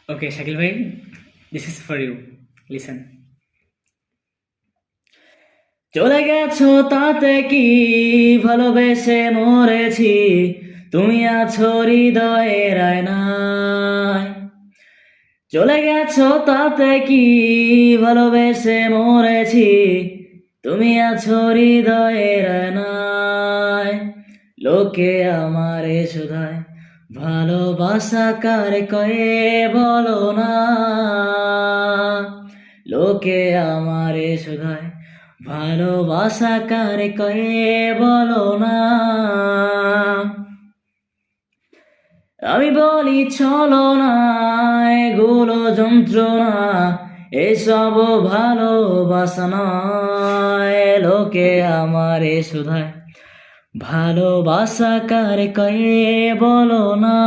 ওকে শাকিল ভাই, this is for you, listen. চলে গেছো তাতে কি, ভালোবেসে মরেছি, তুমি আছো হৃদয়ের আয়নায়। চলে গেছো তাতে কি, ভালোবেসে মরেছি, তুমি আছো হৃদয়ের আয়নায়। লোকে আমারে শুধায়, ভালোবাসা কারে কয়ে বলো না। লোকে আমারে শুধায়, ভালোবাসা কারে কয়ে বলো না। আমি বলি চলো না, এগুলো যন্ত্রণা, এসব ভালোবাসা নয়। লোকে আমারে শুধায়, ভালোবাসা কারে কয়ে বলো না।